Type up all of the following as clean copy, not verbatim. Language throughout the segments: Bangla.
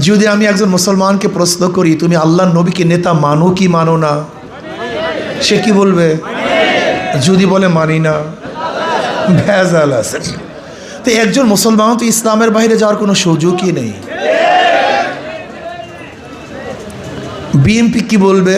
যদি আমি একজন মুসলমানকে প্রশ্ন করি তুমি আল্লাহর নবীকে নেতা মানো কি মানো না, সে কি বলবে? যদি বলে মানি না, ভেজাল আছে। তো একজন মুসলমান তো ইসলামের বাইরে যাওয়ার কোনো সুযোগই নেই। বিএনপি কি বলবে?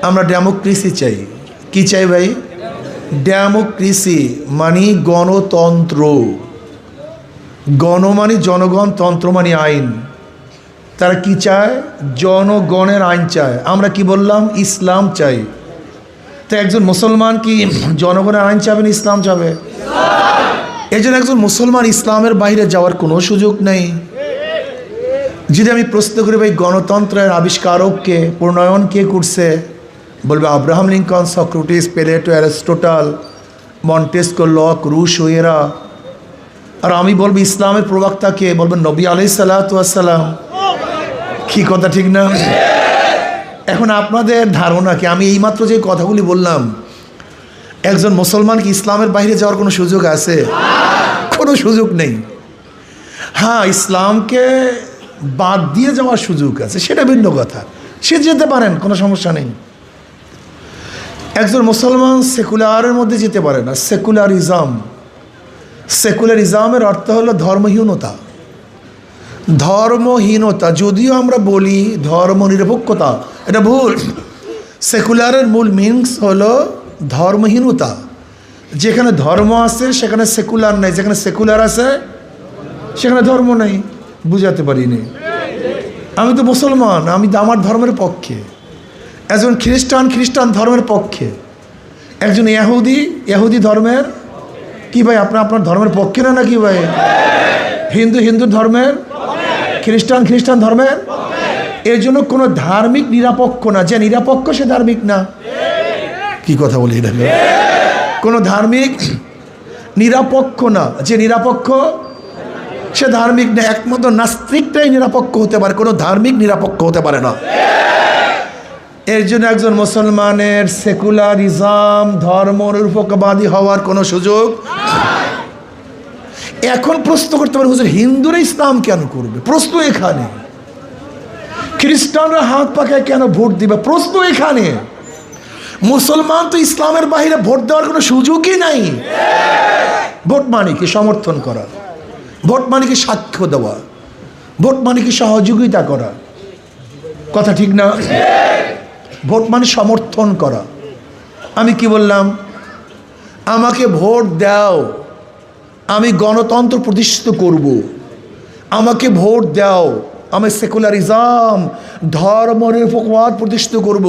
আমরা ডেমোক্রেসি চাই। কি চাই ভাই? ডেমোক্রেসি মানে গণতন্ত্র। গণ মানে জনগণ, তন্ত্র মানে আইন। তারা কি চায়? জনগণের আইন চায়। আমরা কি বললাম? ইসলাম চাই। তো একজন মুসলমান কি জনগণের আইন চাবে না ইসলাম চাবে? এই জন্য একজন মুসলমান ইসলামের বাইরে যাওয়ার কোনো সুযোগ নেই। যদি আমি প্রশ্ন করি ভাই গণতন্ত্রের আবিষ্কারক কে, প্রণয়ন কে করছে, বলবে Abraham Lincoln, Socrates, Plato, Aristotle, Montesquieu, Locke, Rousseau এরা। আর আমি বলবো ইসলামের প্রবক্তা কে, বলবেন নবী আলাইহিসসালাতু ওয়াসসালাম। কি কথা ঠিক না? এখন আপনাদের ধারণা কি আমি এইমাত্র যে কথাগুলি বললাম, একজন মুসলমান কি ইসলামের বাইরে যাওয়ার কোনো সুযোগ আছে? কোনো সুযোগ নেই। হ্যাঁ, ইসলামকে বাদ দিয়ে যাওয়ার সুযোগ আছে, সেটা ভিন্ন কথা। সে যেতে পারেন, কোনো সমস্যা নেই। একজন মুসলমান সেকুলারের মধ্যে যেতে পারে না। সেকুলারিজমের অর্থ হলো ধর্মহীনতা। ধর্মহীনতা, যদিও আমরা বলি ধর্মনিরপেক্ষতা, এটা ভুল। সেকুলারের মূল মিনিংস হলো ধর্মহীনতা। যেখানে ধর্ম আছে সেখানে সেকুলার নেই, যেখানে সেকুলার আছে সেখানে ধর্ম নেই। বুঝাতে পারিনি? আমি তো মুসলমান, আমি তো আমার ধর্মের পক্ষে। একজন খ্রিস্টান ধর্মের পক্ষে। একজন ইহুদি ধর্মের কি ভাই? আপনার ধর্মের পক্ষে না নাকি ভাই? হিন্দু ধর্মের, খ্রিস্টান ধর্মের। এর জন্য কোনো ধার্মিক নিরপেক্ষ না। যে নিরপেক্ষ সে ধার্মিক না। কি কথা বলি? কোনো ধার্মিক নিরপেক্ষ না। যে নিরপেক্ষ সে ধার্মিক না। একমাত্র নাস্তিকটাই নিরপেক্ষ হতে পারে, কোনো ধার্মিক নিরপেক্ষ হতে পারে না। এর জন্য একজন মুসলমানের সেকুলারিজম, ধর্মনিরপেক্ষবাদী হওয়ার কোনো সুযোগ। এখন প্রশ্ন করতে পারে হুজুর হিন্দুরা ইসলাম কেন করবে? প্রশ্ন এখানে। খ্রিস্টানরা হাত পাকায় কেন ভোট দিবে? প্রশ্ন এখানে। মুসলমান তো ইসলামের বাইরে ভোট দেওয়ার কোনো সুযোগই নাই। ভোট মানে কি? সমর্থন করা। ভোট মানে কি? সাক্ষ্য দেওয়া। ভোট মানে কি? সহযোগিতা করা। কথা ঠিক না? ভোট মানে সমর্থন করা। আমি কি বললাম? আমাকে ভোট দাও, আমি গণতন্ত্র প্রতিষ্ঠিত করব। আমাকে ভোট দাও, আমি সেকুলারিজম, ধর্মনিরপেক্ষবাদ প্রতিষ্ঠিত করব।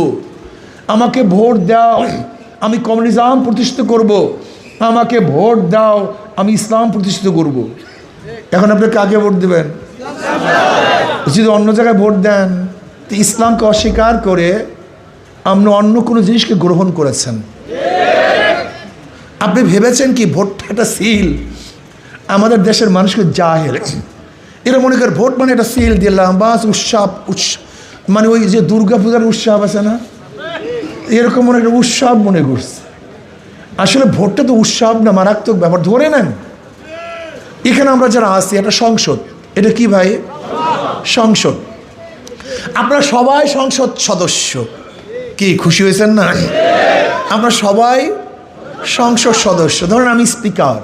আমাকে ভোট দাও, আমি কমিউনিজম প্রতিষ্ঠিত করব। আমাকে ভোট দাও, আমি ইসলাম প্রতিষ্ঠিত করব। এখন আপনি কাকে ভোট দেবেন? যদি অন্য জায়গায় ভোট দেন, তো ইসলামকে অস্বীকার করে আপনি অন্য কোনো জিনিসকে গ্রহণ করেছেন। আপনি ভেবেছেন কি ভোটটা একটা সিল? আমাদের দেশের মানুষকে জাহেল, এরা মনে করে ভোট মানে একটা সিল দিলাম বাস, উৎসব মানে ওই যে দুর্গা পূজার উৎসব আছে না, এরকম মনে একটা উৎসব মনে করছে। আসলে ভোটটা তো উৎসব না, মারাত্মক ব্যাপার। ধরে নেন এখানে আমরা যারা আছি, একটা সংসদ। এটা কি ভাই? সংসদ। আপনারা সবাই সংসদ সদস্য। কি খুশি হয়েছেন না? আমরা সবাই সংসদ সদস্য। ধরেন আমি স্পিকার,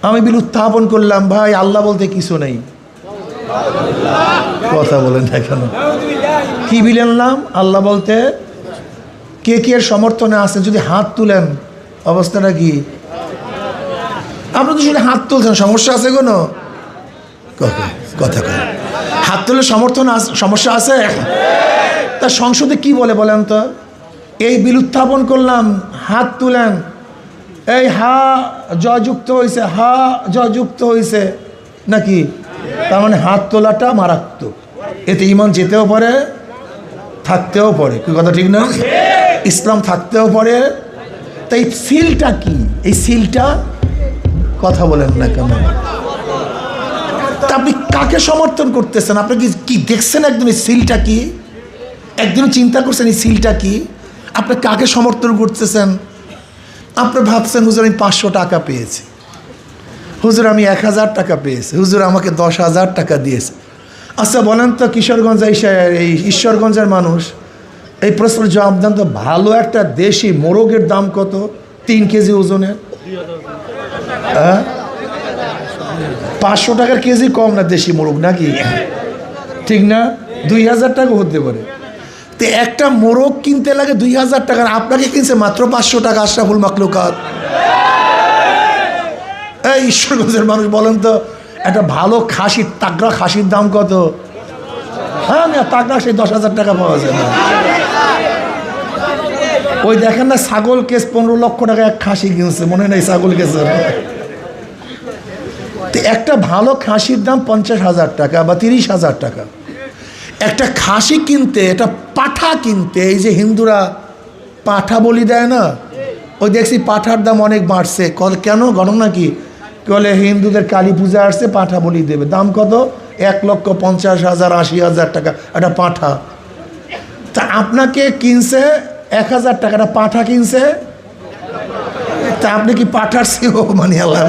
আমি বিল উত্থাপন করলাম ভাই আল্লাহ বলতে কিছু নেই। কথা বলেন না কেন? কি বিল আনলাম? আল্লাহ বলতে। কে কে এর সমর্থনে আছে? যদি হাত তুলেন, অবস্থাটা কি? আপনি তো শুনে হাত তুলছেন, সমস্যা আছে কোনো? কথা হাত তুলে সমর্থন সমস্যা আছে? তা সংসদে কি বলেন তো? এই বিল উত্থাপন করলাম, হাত তুলেন, এই হা জয়যুক্ত হয়েছে, হা জয়যুক্ত হয়েছে নাকি? তার মানে হাত তোলাটা মারাত্মক। এতে ইমান যেতেও পারে, থাকতেও পারে। কি কথা ঠিক না? ইসলাম থাকতেও পারে। তাই সিলটা কি? এই সিলটা কথা বলেন না কেন? তা আপনি কাকে সমর্থন করতেছেন? আপনি কি দেখছেন একদিন এই সিলটা কি? একদিন চিন্তা করছেন এই সিলটা কি? আপনি কাকে সমর্থন করতেছেন? আপনি ভাবছেন হুজুর আমি 500 টাকা পেয়েছি, হুজুর আমি 1000 টাকা পেয়েছি, হুজুর আমাকে 10,000 টাকা দিয়েছে। আচ্ছা বলেন তো, কিশোরগঞ্জ এই ঈশ্বরগঞ্জের মানুষ, এই প্রশ্নের জবাব দেন তো, ভালো একটা দেশি মোরগের দাম কত 3 কেজি ওজনের? 500 টাকার কেজি কম না দেশি মোরগ, নাকি? ঠিক না? 2000 টাকা হতে পারে। তো একটা মোরগ কিনতে লাগে 2000 টাকার, আপনাকে কিনছে মাত্র 500 টাকা। আশরাফুল মাখলুকাত। এই ঈশ্বরগঞ্জের মানুষ বলেন তো, একটা ভালো খাসির, তাগড়া খাসির দাম কত? হ্যাঁ, তাগড়া সেই 10,000 টাকা পাওয়া যায় না। ওই দেখেন না, ছাগল কেস 15 লক্ষ টাকা এক খাসি কিনছে, মনে নেই ছাগল কেসের? একটা ভালো খাসির দাম 50,000 টাকা বা 30,000 টাকা। একটা খাসি কিনতে, একটা পাঠা কিনতে, এই যে হিন্দুরা পাঠা বলি দেয় না, ওই দেখছি পাঠার দাম অনেক বাড়ছে। কেন? ঘটনা কি? বলে হিন্দুদের কালী পূজা আসছে, পাঠা বলি দেবে। দাম কত? 1,50,000 80,000 টাকা একটা পাঠা। তা আপনাকে কিনছে 1,000 টাকা, একটা পাঠা কিনছে। তা আপনি কি পাঠার সিও? মানে আল্লাহ,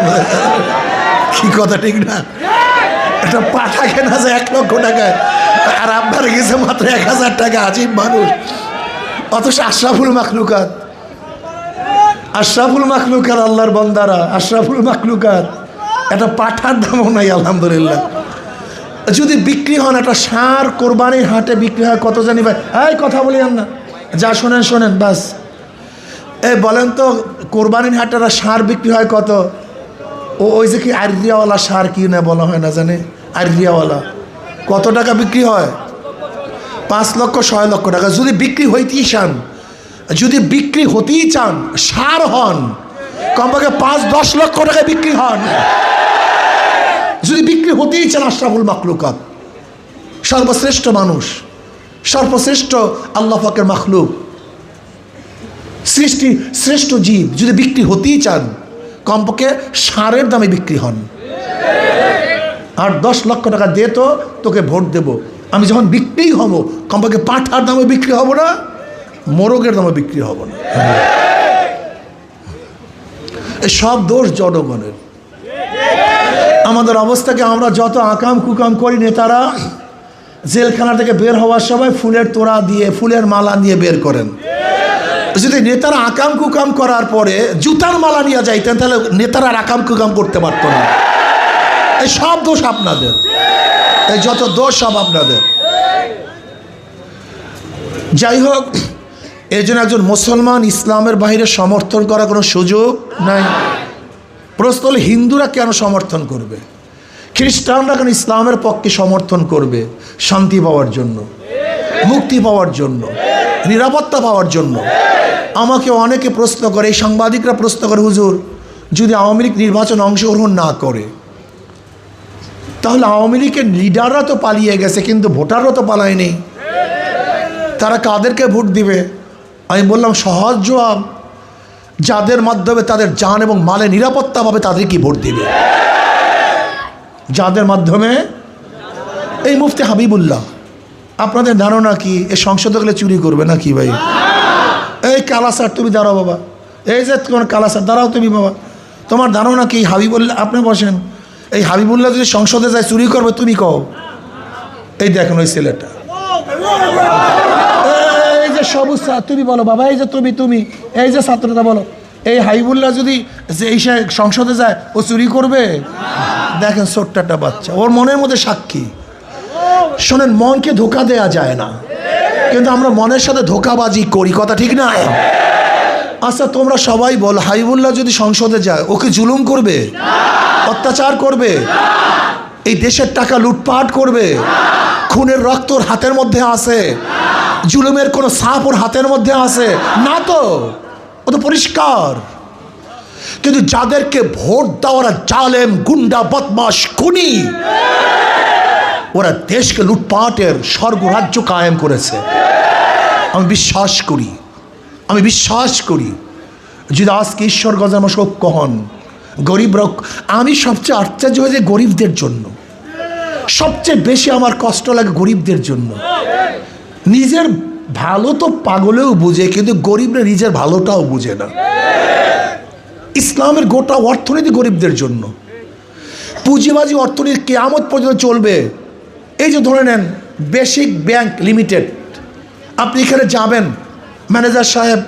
কি কথা ঠিক না? একটা পাঠা কেনা যায় 1 লক্ষ টাকায়, আর আপনার গেছে মাত্র 1,000 টাকা। আজীব মানুষ। অথচ আশরাফুল মাখলুকাত, আশরাফুল মাখলুকাত, আল্লাহর বান্দারা, আশরাফুল মাখলুকাত, একটা পাঠার দামও নাই আলহামদুলিল্লাহ। যদি বিক্রি হন, একটা ষাঁড় কোরবানির হাটে বিক্রি হয় কত জানি ভাই? এই কথা বলিয়েন না, যা শোনেন শোনেন বাস। এই বলেন তো, কোরবানির হাটে একটা ষাঁড় বিক্রি হয় কত? ওই যে কি আরিয়াওয়ালা ষাঁড় কি না বলা হয় না জানে, আরিয়াওয়ালা, কত টাকা বিক্রি হয়? 5 লক্ষ 6 লক্ষ টাকা। যদি বিক্রি হইতেই চান, যদি বিক্রি হতেই চান, ষাঁড় হন, কমপক্ষে 5-10 লক্ষ টাকায় বিক্রি হন। যদি বিক্রি হতেই চান, আশরাফুল মাখলুকাত, সর্বশ্রেষ্ঠ মানুষ, সর্বশ্রেষ্ঠ আল্লাহ পাকের মাখলুক, সৃষ্টি শ্রেষ্ঠ জীব, যদি বিক্রি হতেই চান, কমপক্ষে ষাঁড়ের দামে বিক্রি হন। আর 10 লক্ষ টাকা দে তো, তোকে ভোট দেব। আমি যখন বিক্রি হব, কমপক্ষে পাঠার দামে বিক্রি হব না, মোরগের দামে বিক্রি হব না। এই সব দোষ জনগণের। আমাদের অবস্থাকে আমরা যত আকাম কুকাম করি, নেতারা জেলখানা থেকে বের হওয়ার সময় ফুলের তোড়া দিয়ে, ফুলের মালা নিয়ে বের করেন। যদি নেতারা আকাম কুকাম করার পরে জুতার মালা নিয়ে যাইতেন, তাহলে নেতারা আকাম কুকাম করতে পারত না। এই সব দোষ আপনাদের, এই যত দোষ সব আপনাদের। যাই হোক, এই জন্য একজন মুসলমান ইসলামের বাইরে সমর্থন করার কোনো সুযোগ নাই। প্রশ্ন হলো, হিন্দুরা কেন সমর্থন করবে? খ্রিস্টানরা কেন ইসলামের পক্ষে সমর্থন করবে? শান্তি পাওয়ার জন্য, মুক্তি পাওয়ার জন্য, নিরাপত্তা পাওয়ার জন্য। আমাকে অনেকে প্রশ্ন করে, এই সাংবাদিকরা প্রশ্ন করে, হুজুর যদি আওয়ামী লীগ নির্বাচনে অংশগ্রহণ না করে, তাহলে আওয়ামী লীগের লিডাররা তো পালিয়ে গেছে, কিন্তু ভোটাররা তো পালায়নি, তারা কাদেরকে ভোট দিবে? আমি বললাম সহজ জবাব, যাদের মাধ্যমে তাদের জান এবং মালে নিরাপত্তা পাবে তাদেরকে ভোট দিবে। যাদের মাধ্যমে, এই মুফতি হাবিবুল্লাহ, আপনাদের ধারণা কি এ সংসদে গেলে চুরি করবে নাকি ভাই? এই কালাসার, তুমি দাঁড়াও বাবা, এই যে তোমার কালাসার, দাঁড়াও তুমি বাবা, তোমার ধারণা কি হাবিবুল্লাহ? আপনি বসেন, এই হাবিবুল্লাহ যদি সংসদে যায় চুরি করবে, তুমি কও? এই দেখেন ওই ছেলেটা, এই যে সবুজ, তুমি বলো বাবা, এই যে তুমি এই যে ছাত্রটা বলো, এই হাবিবুল্লাহ যদি যে এই সংসদে যায়, ও চুরি করবে? দেখেন ছোট্ট একটা বাচ্চা, ওর মনের মধ্যে সাক্ষী। শোনেন, মনকে ধোকা দেয়া যায় না, কিন্তু আমরা মনের সাথে ধোকাবাজি করি, কথা ঠিক না? আচ্ছা তোমরা সবাই বল, হাবিবুল্লাহ যদি সংসদে যায়, ওকে জুলুম করবে, অত্যাচার করবে, এই দেশের টাকা লুটপাট করবে, খুনের রক্ত ওর হাতের মধ্যে আছে, জুলুমের কোনো ছাপ ওর হাতের মধ্যে আছে না? তো ও তো পরিষ্কার। কিন্তু যাদেরকে ভোট দেওয়ারা জালেম, গুন্ডা, বদমাশ, খুনি, ওরা দেশকে লুটপাটের স্বর্গরাজ্য কায়েম করেছে। আমি বিশ্বাস করি যদি আজকে ঈশ্বরগঞ্জের আমার সব কহন গরিব রক, আমি সবচেয়ে আশ্চর্য হয়ে যে গরিবদের জন্য সবচেয়ে বেশি আমার কষ্ট লাগে, গরিবদের জন্য। নিজের ভালো তো পাগলেও বুঝে, কিন্তু গরিবরা নিজের ভালোটাও বুঝে না। ইসলামের গোটা অর্থনীতি গরিবদের জন্য। পুঁজিবাজি অর্থনীতি কিয়ামত পর্যন্ত চলবে, এই যে ধরে নেন বেসিক ব্যাংক লিমিটেড, আপনি এখানে যাবেন, ম্যানেজার সাহেব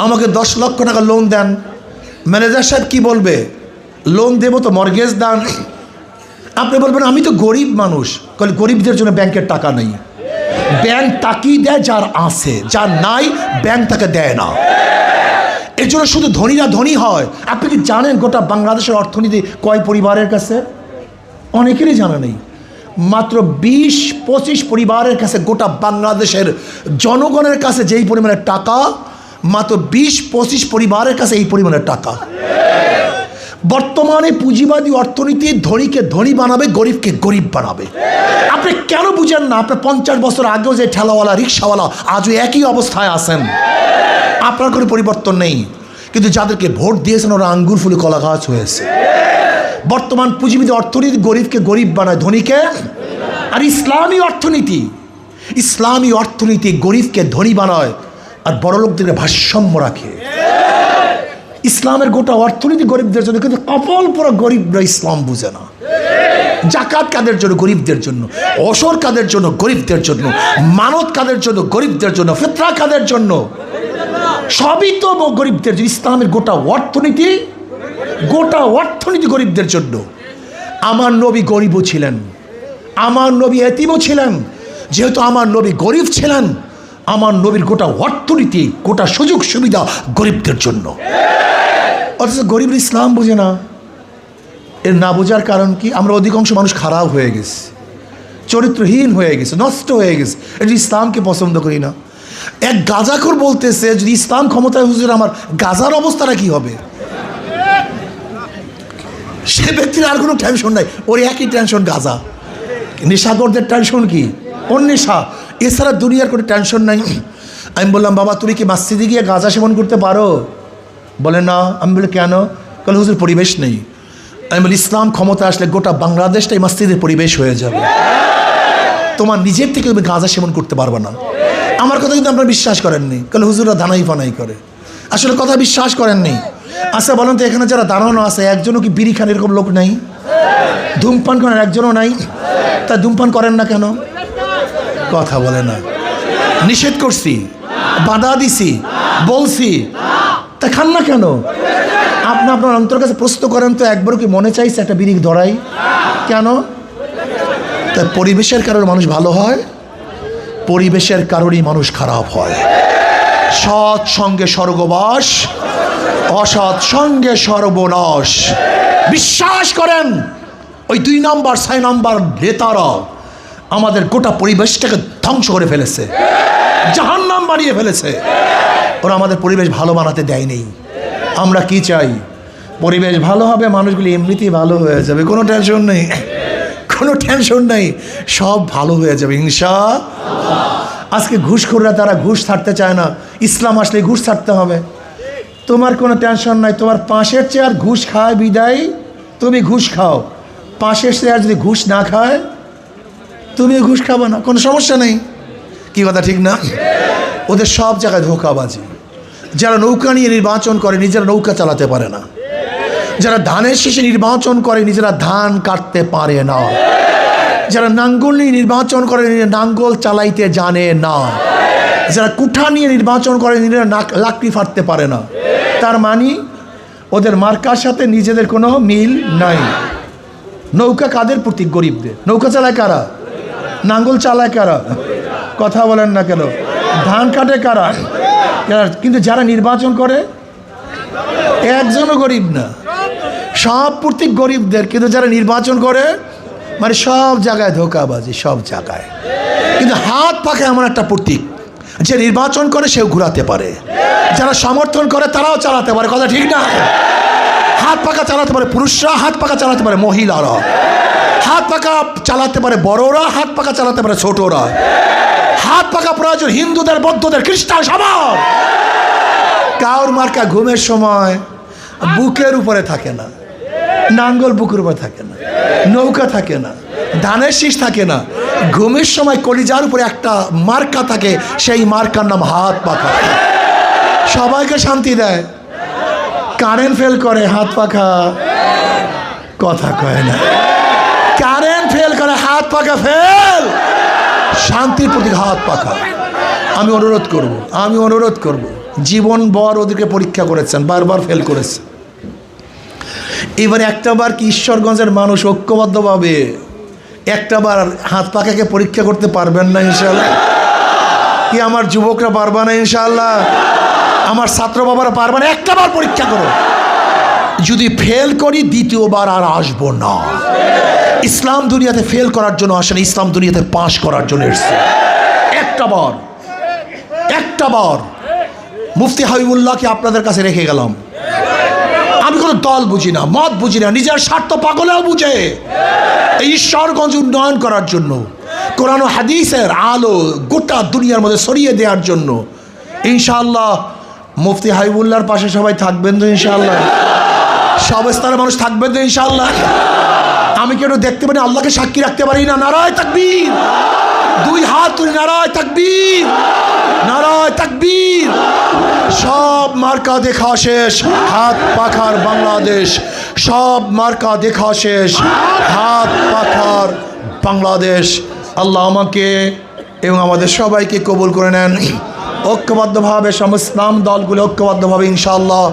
আমাকে 10 লক্ষ টাকা লোন দেন। ম্যানেজার সাহেব কি বলবে? লোন দেবো তো মর্গেজ দান। আপনি বলবেন আমি তো গরিব মানুষ। গরিবদের জন্য ব্যাংকের টাকা নেই। ব্যাংক তাকিয়ে দেয় যার আছে, যার নাই ব্যাংক তাকে দেয় না। এর জন্য শুধু ধনীরা ধনী হয়। আপনি কি জানেন গোটা বাংলাদেশের অর্থনীতি কয় পরিবারের কাছে? অনেকেরই জানা নেই। মাত্র 20-25 পরিবারের কাছে গোটা বাংলাদেশের জনগণের কাছে যেই পরিমাণের টাকা, মাত্র 20-25 পরিবারের কাছে এই পরিমাণের টাকা। বর্তমানে পুঁজিবাদী অর্থনীতি ধনীকে ধনী বানাবে, গরিবকে গরিব বানাবে। আপনি কেন বুঝেন না? আপনার 50 বছর আগেও যে ঠেলাওয়ালা রিক্সাওয়ালা আজও একই অবস্থায় আছেন, আপনার কোনো পরিবর্তন নেই। কিন্তু যাদেরকে ভোট দিয়েছেন ওরা আঙ্গুর ফুলে কলা গাছ হয়েছে। বর্তমান পুঁজিবাদী অর্থনীতি গরিবকে গরিব বানায়, ধনীকে। আর ইসলামী অর্থনীতি গরিবকে ধনী বানায় আর বড় লোকদেরকে ভারসাম্য রাখে। ইসলামের গোটা অর্থনীতি গরিবদের জন্য, কিন্তু কপাল পুরো গরিবরা ইসলাম বুঝে না। জাকাত কাদের জন্য? গরিবদের জন্য। ওসর কাদের জন্য? গরিবদের জন্য। মানত কাদের জন্য? গরিবদের জন্য। ফিতরা কাদের জন্য? সবই তো গরিবদের জন্য। ইসলামের গোটা অর্থনীতি গরিবদের জন্য। আমার নবী গরিবও ছিলেন, আমার নবী এতিমও ছিলেন। যেহেতু আমার নবী গরিব ছিলেন, আমার নবীর গোটা অর্থনীতি, গোটা সুযোগ সুবিধা গরিবদের জন্য। অথচ গরিব ইসলাম বোঝে না। এর না বোঝার কারণ কি? আমরা অধিকাংশ মানুষ খারাপ হয়ে গেছে, চরিত্রহীন হয়ে গেছে, নষ্ট হয়ে গেছে। এটা ইসলামকে পছন্দ করি না। এক গাঁজাখোর বলতেছে যদি ইসলাম ক্ষমতায় হুজুর আমার গাঁজার অবস্থাটা কি হবে? সে ব্যক্তির আর কোনো টেনশন নাই, ওর একই টেনশন গাঁজা। নেশাগরদের টেনশন কি? ওর নেশা, এছাড়া দুনিয়ার কোনো টেনশন নাই। আমি বললাম বাবা তুমি কি মসজিদে গিয়ে গাঁজা সেবন করতে পারো? বলে না। আমি বলি কেন? বলে হুজুর পরিবেশ নেই। আমি বলি ইসলাম ক্ষমতা আসলে গোটা বাংলাদেশটাই মসজিদের পরিবেশ হয়ে যাবে। তোমার নিজের থেকে তুমি গাঁজা সেবন করতে পারবে না। আমার কথা কিন্তু আপনারা বিশ্বাস করেননি। কারণ হুজুররা দানাই ফানাই করে, আসলে কথা বিশ্বাস করেননি। আচ্ছা বলেন তো এখানে যারা দাঁড়ানো আছে একজনও কি বিড়ি খান এরকম লোক নাই? ধূমপান করেন একজনও নাই? তা ধূমপান করেন না কেন? কথা বলে না। নিষেধ করছি, বাধা দিছি, বলছি, তা খান না কেন? আপনি আপনার অন্তর কাছে প্রশ্ন করেন তো, একবারও কি মনে চাইছে একটা বিড়ি ধরাই? কেন? তা পরিবেশের কারণে মানুষ ভালো হয়, পরিবেশের কারণেই মানুষ খারাপ হয়। সৎ সঙ্গে স্বর্গবাস, অসৎ সঙ্গে সর্বনাশ। বিশ্বাস করেন ওই 2 নাম্বার 6 নাম্বার নেতারা আমাদের গোটা পরিবেশটাকে ধ্বংস করে ফেলেছে, জাহান্নাম বানিয়ে ফেলেছে। ওরা আমাদের পরিবেশ ভালো বানাতে দেয়নি। আমরা কি চাই? পরিবেশ ভালো হবে, মানুষগুলি এমনিতেই ভালো হয়ে যাবে, কোনো টেনশন নেই, কোনো টেনশন নেই, সব ভালো হয়ে যাবে ইনশাআল্লাহ। আজকে ঘুষখোররা তারা ঘুষ ছাড়তে চায় না, ইসলাম আসলে ঘুষ ছাড়তে হবে। তোমার কোনো টেনশন নাই, তোমার পাশের চেয়ার ঘুষ খায় বিদায় তুমি ঘুষ খাও। পাশের চেয়ার যদি ঘুষ না খায় তুমি ঘুষ খাবে না, কোনো সমস্যা নেই। কি কথা ঠিক না? ওদের সব জায়গায় ধোঁকাবাজি। যারা নৌকা নিয়ে নির্বাচন করে নিজেরা নৌকা চালাতে পারে না, যারা ধানের শীষে নির্বাচন করে নিজেরা ধান কাটতে পারে না, যারা নাঙ্গল নিয়ে নির্বাচন করে নিজেরা নাঙ্গল চালাইতে জানে না, যারা কুঠা নিয়ে নির্বাচন করে নিজেরা লাকড়ি ফাটতে পারে না। তার মানে ওদের মার্কার সাথে নিজেদের কোনো মিল নাই। নৌকা কাদের প্রতীক? গরিবদের। নৌকা চালায় কারা? নাঙ্গল চালায় কারা? কথা বলেন না কেন? ধান কাটে কারা? কিন্তু যারা নির্বাচন করে একজনও গরিব না, সব প্রতীক গরিবদের। কিন্তু যারা নির্বাচন করে মানে সব জায়গায় ধোঁকাবাজি, সব জায়গায়। কিন্তু হাত পাখা এমন একটা প্রতীক, যে নির্বাচন করে সেও ঘুরাতে পারে, যারা সমর্থন করে তারাও চালাতে পারে। কথা ঠিক না? হাত পাখা চালাতে পারে পুরুষরা, হাত পাখা চালাতে পারে মহিলারা, হাত পাখা চালাতে পারে বড়রা, হাত পাখা চালাতে পারে ছোটরা। হাত পাখা প্রয়োজন হিন্দুদের, বৌদ্ধদের, খ্রিস্টান সবার। কাউর মার্কা ঘুমের সময় বুকের উপরে থাকে না, নাঙ্গল বুকের উপরে থাকে না, নৌকা থাকে না, ধানের শীষ থাকে না। ঘুমের সময় কলিজার উপরে একটা মার্কা থাকে, সেই মার্কার নাম হাত পাখা। সবাইকে শান্তি দেয়। কারেন্ট ফেল করে হাত পাখা, কথা কয় না। কারেন্ট ফেল করে হাত হাত পাখা ফেল, শান্তির প্রতীক হাত পাখা। আমি অনুরোধ করব, জীবন ভর ওদেরকে পরীক্ষা করেছেন, বারবার ফেল করেছে। এবার একটাবার কি ঈশ্বরগঞ্জের মানুষ ঐক্যবদ্ধভাবে একটাবার হাত পাখাকে পরীক্ষা করতে পারবেন না ইনশাআল্লাহ? কি আমার যুবকরা পারবে না ইনশাআল্লাহ? আমার ছাত্র বাবারা পারবে না? একটাবার পরীক্ষা করো, যদি ফেল করি দ্বিতীয়বার আর আসবো না। ইসলাম দুনিয়াতে ফেল করার জন্য আসেন, ইসলাম দুনিয়াতে পাশ করার জন্য এসছে। একটাবার মুফতি হাবিবুল্লাহকে আপনাদের কাছে রেখে গেলাম। আমি কোনো দল বুঝি না, মত বুঝি না, নিজের স্বার্থ পাগলেও বুঝে এই ঈশ্বরগঞ্জ উন্নয়ন করার জন্য, কোরআন ও হাদিসের আলো গোটা দুনিয়ার মধ্যে ছড়িয়ে দেওয়ার জন্য ইনশাআল্লাহ মুফতি হাবিবুল্লাহর পাশে সবাই থাকবেন তো ইনশাআল্লাহ? সব স্তরের মানুষ থাকবেন তো ইনশাআল্লাহ? আমি কেন দেখতে পারি, আল্লাহকে সাক্ষী রাখতে পারি না? নারায় তাকবীর, দুই হাত তুলে নারায় তাকবীর, নারায় তাকবীর। সব মার্কা দেখা শেষ, হাত পাখার বাংলাদেশ। সব মার্কা দেখা শেষ, হাত পাখার বাংলাদেশ। আল্লাহ আমাকে এবং আমাদের সবাইকে কবুল করে নেন। ঐক্যবদ্ধভাবে সমস্ত ইসলাম দলগুলো ঐক্যবদ্ধভাবে ইনশাআল্লাহ